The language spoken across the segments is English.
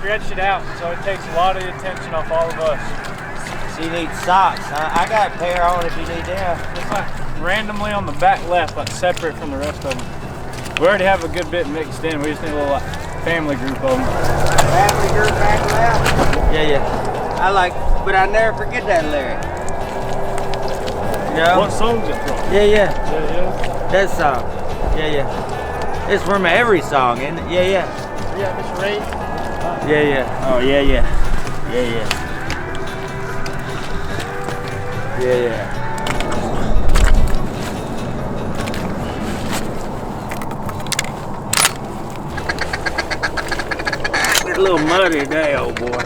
stretch it out, so it takes a lot of attention off all of us. So you need socks. I got a pair on if you need them. It's like randomly on the back left, like separate from the rest of them. We already have a good bit mixed in. We just need a little like, family group of them. Family group back left? Yeah. I like, but I never forget that lyric. You know? What song's it from? Yeah. Yeah. That song. Yeah. It's from every song, isn't it? Yeah. Yeah, Miss Ray. Yeah. Oh, yeah. Yeah. It's a little muddy today, old boy.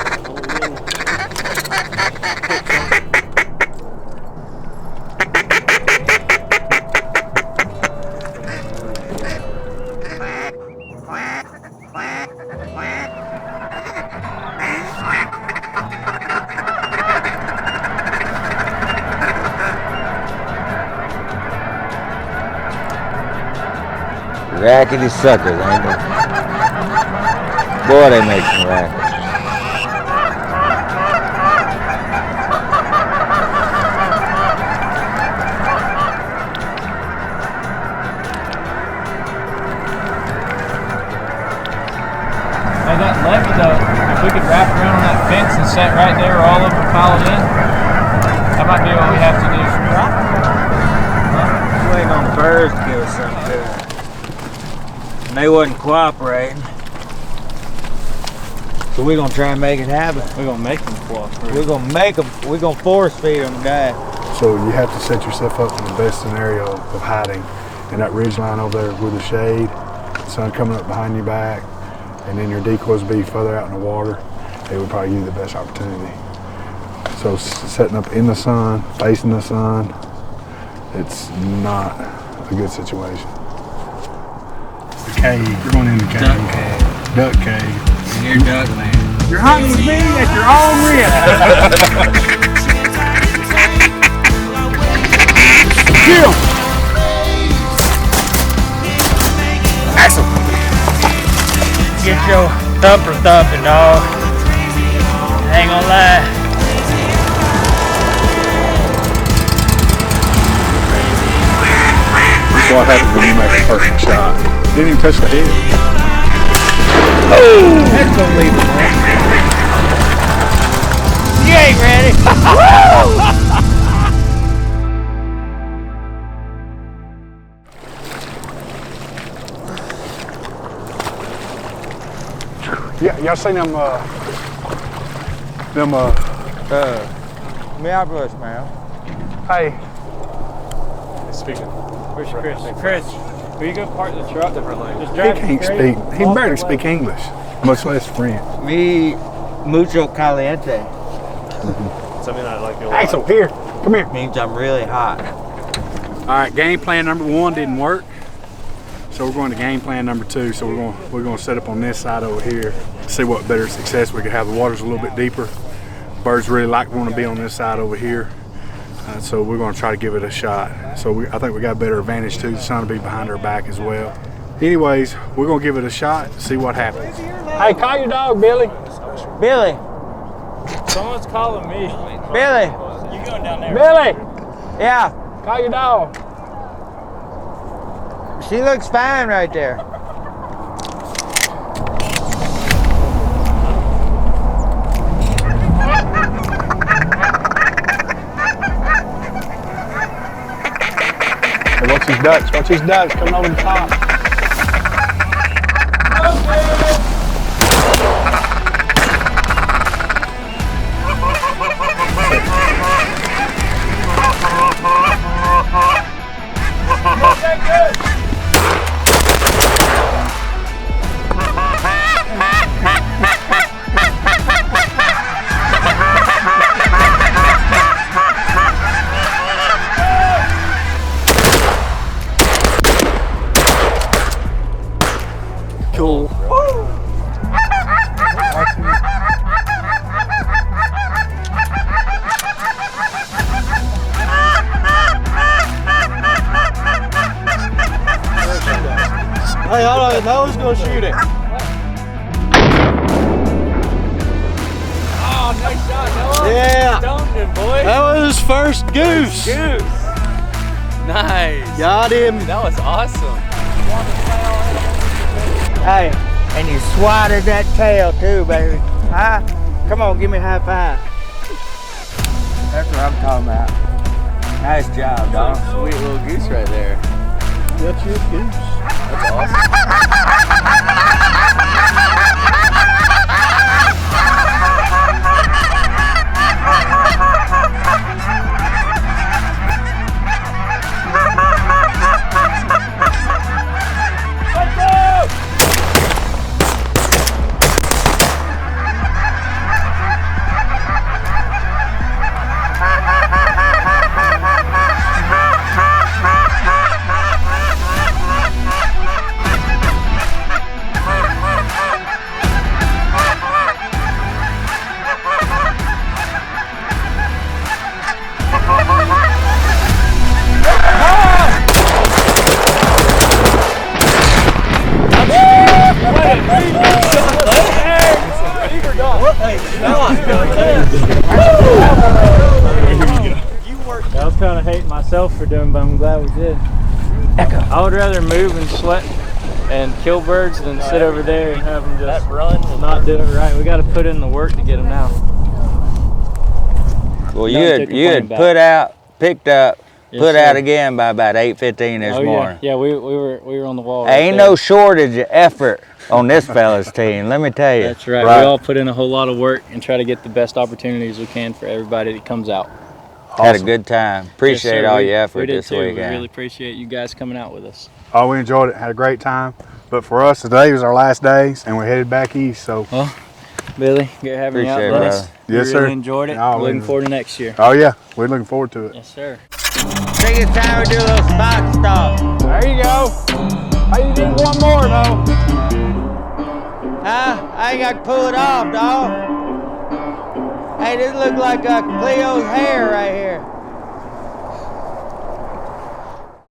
Rackety suckers, ain't they? Boy, they make some racket. Hey, that levee though, if we could wrap around on that fence and set right there where all of them piled in, that might be what we have to do. Waiting on the birds to give us something to it. And they wasn't cooperating. So we're gonna try and make it happen. We're gonna make them cooperate. We're gonna make them, we're gonna force feed them today. So you have to set yourself up in the best scenario of hiding in that ridge line over there with the shade, the sun coming up behind your back, and then your decoys be further out in the water. It would probably give you the best opportunity. So setting up in the sun, facing the sun, it's not a good situation. The cave, you're going in the cave. Duck cave. Duck cave. You're duck man. You're hunting with me at your own risk. Kill. Excellent. Get your thumper thumping, dog. Ain't gonna lie. That's what happens when you make a perfect shot. Didn't even touch the head. Oh! That's gonna leave it, man. You ain't ready. Yeah, y'all seen them, Minneapolis, man. hey. Speaking. Where's Chris? Will you go park the truck? Just He drive can't straight. speak, he barely speak English, much less French. Me mucho caliente. Something I like your Axel, here, come here. Means I'm really hot. All right, game plan number 1 didn't work. So we're going to game plan number 2. So we're going to set up on this side over here, see what better success we could have. The water's a little bit deeper. Birds really want to be on this side over here. So we're going to try to give it a shot. So I think we got a better advantage too. The sun will be behind our back as well. Anyways, we're going to give it a shot, see what happens. Hey, call your dog, Billy. Billy. Someone's calling me. Billy. You going down there? Billy, Yeah. call your dog. She looks fine right there. Hey, watch these ducks. Watch these ducks coming over the top. Cool. Hey, hold on. No one's gonna shoot it. nice shot, Noah. Yeah. Stoned him, boy. That was his first goose. Goose. Nice. Got him. That was awesome. Hey, and you swatted that tail too, baby. Huh? Come on, give me a high five. That's what I'm talking about. Nice job, dog. Sweet little goose right there. That's your goose. That's awesome. I was kind of hating myself for doing, but I'm glad we did. I would rather move and sweat and kill birds than sit over there and have them just not do it right. We got to put in the work to get them now. Well, you had picked up, Yes, put sir. out again by about 8:15 this morning. Yeah, we were on the wall. Right Ain't there. no shortage of effort on this fella's team, let me tell you. That's right. We all put in a whole lot of work and try to get the best opportunities we can for everybody that comes out. Had a good time. Appreciate all your effort this We weekend. really appreciate you guys coming out with us. Oh, we enjoyed it. Had a great time. But for us, today was our last day, and we're headed back east. So, Well, Billy, good having you out, Appreciate it, Dennis. brother. We Yes, really sir. enjoyed it. Oh, Looking we- forward to next year. oh yeah, we're looking forward to it. Yes, sir. Think it's time we do a little spot stop. There you go. How you need one more, though? Huh? I ain't got to pull it off, dog. Hey, this look like Cleo's hair right here.